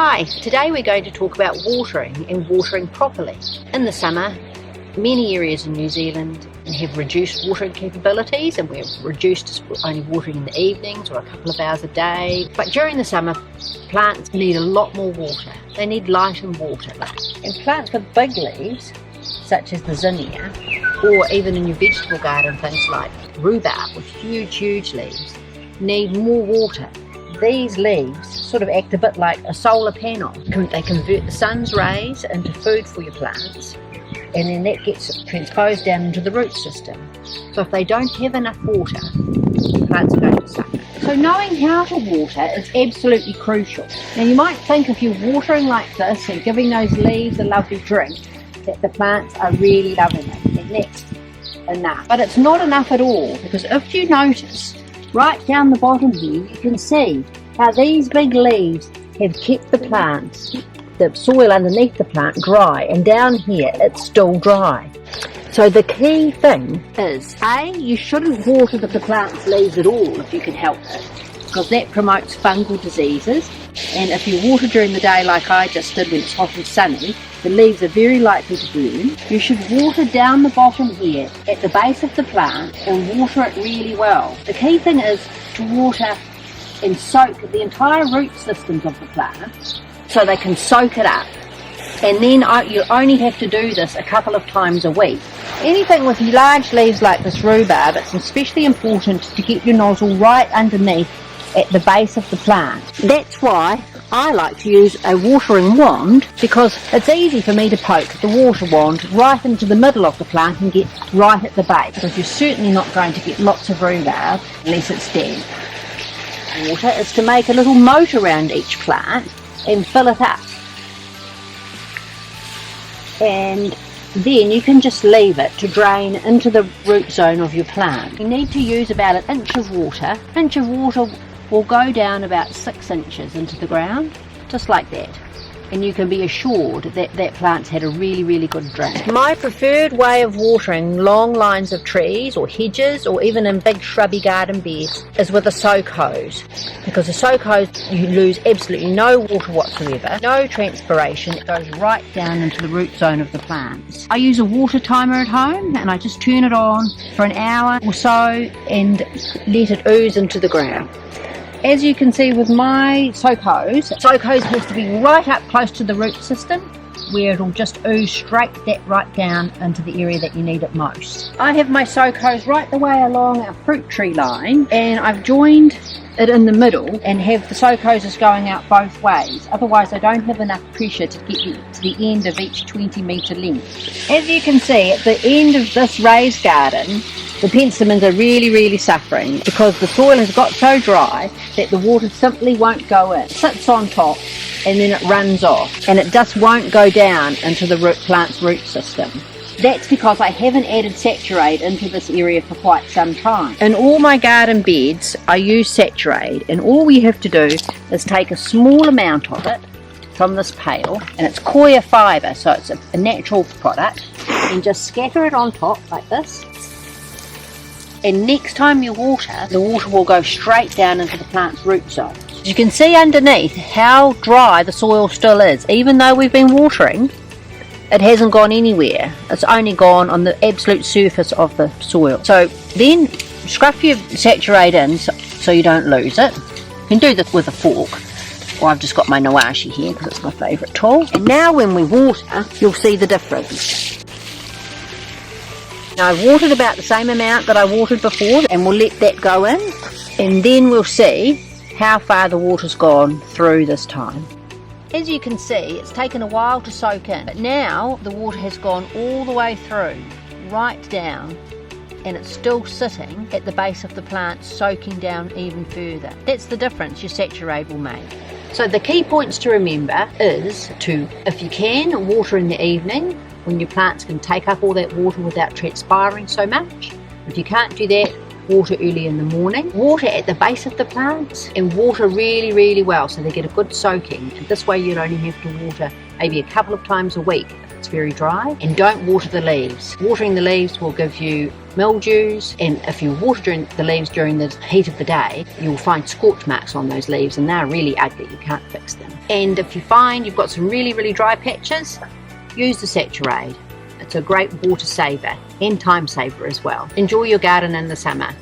Hi, today we're going to talk about watering and watering properly. In the summer, many areas in New Zealand have reduced watering capabilities, and we're reduced to only watering in the evenings or a couple of hours a day. But during the summer, plants need a lot more water. They need light and water. And plants with big leaves, such as the zinnia, or even in your vegetable garden, things like rhubarb with huge leaves, need more water. These leaves sort of act a bit like a solar panel. They convert the sun's rays into food for your plants, and then that gets transposed down into the root system. So if they don't have enough water, plants are going to suffer. So knowing how to water is absolutely crucial. Now you might think if you're watering like this and giving those leaves a lovely drink, that the plants are really loving it, and that's enough. But it's not enough at all, because if you notice, right down the bottom here, you can see how these big leaves have kept the plants, the soil underneath the plant, dry, and down here it's still dry. So the key thing is, A, you shouldn't water the plant's leaves at all if you can help it, because that promotes fungal diseases. And if you water during the day like I just did when it's hot and sunny, the leaves are very likely to burn. You should water down the bottom here at the base of the plant and water it really well. The key thing is to water and soak the entire root systems of the plant so they can soak it up. And then you only have to do this a couple of times a week. Anything with large leaves like this rhubarb, it's especially important to get your nozzle right underneath at the base of the plant. That's why I like to use a watering wand, because it's easy for me to poke the water wand right into the middle of the plant and get right at the base, because you're certainly not going to get lots of rhubarb unless it's damp. Water is to make a little moat around each plant and fill it up. And then you can just leave it to drain into the root zone of your plant. You need to use about an inch of water. An inch of water will go down about 6 inches into the ground, just like that. And you can be assured that that plant's had a really good drain. My preferred way of watering long lines of trees or hedges, or even in big shrubby garden beds, is with a soak hose. Because a soak hose, you lose absolutely no water whatsoever, no transpiration. It goes right down into the root zone of the plants. I use a water timer at home, and I just turn it on for an hour or so and let it ooze into the ground. As you can see with my soak hose has to be right up close to the root system, where it'll just ooze right down into the area that you need it most. I have my soak hose right the way along our fruit tree line, and I've joined it in the middle and have the soak hoses going out both ways. Otherwise I don't have enough pressure to get you to the end of each 20-metre length. As you can see, at the end of this raised garden, the penstemons are really suffering, because the soil has got so dry that the water simply won't go in. It sits on top and then it runs off, and it just won't go down into the plant's root system. That's because I haven't added Saturate into this area for quite some time. In all my garden beds I use Saturate, and all we have to do is take a small amount of it from this pail, and it's coir fibre, so it's a natural product, and just scatter it on top like this. And next time you water, the water will go straight down into the plant's root zone. You can see underneath how dry the soil still is. Even though we've been watering, it hasn't gone anywhere. It's only gone on the absolute surface of the soil. So then scruff your Saturate in so you don't lose it. You can do this with a fork. Well, I've just got my Nawashi here because it's my favourite tool. And now when we water, you'll see the difference. Now I've watered about the same amount that I watered before, and we'll let that go in, and then we'll see how far the water's gone through this time. As you can see, it's taken a while to soak in, but now the water has gone all the way through, right down, and it's still sitting at the base of the plant, soaking down even further. That's the difference your Saturate will make. So the key points to remember is to, if you can, water in the evening, when your plants can take up all that water without transpiring so much. If you can't do that, water early in the morning. Water at the base of the plants, and water really well so they get a good soaking. And this way you'd only have to water maybe a couple of times a week if it's it's very dry. And don't water the leaves. Watering the leaves will give you mildews, and if you water the leaves during the heat of the day, you'll find scorch marks on those leaves, and they're really ugly. You can't fix them. And if you find you've got some really dry patches, use the Saturade. It's a great water saver and time saver as well. Enjoy your garden in the summer.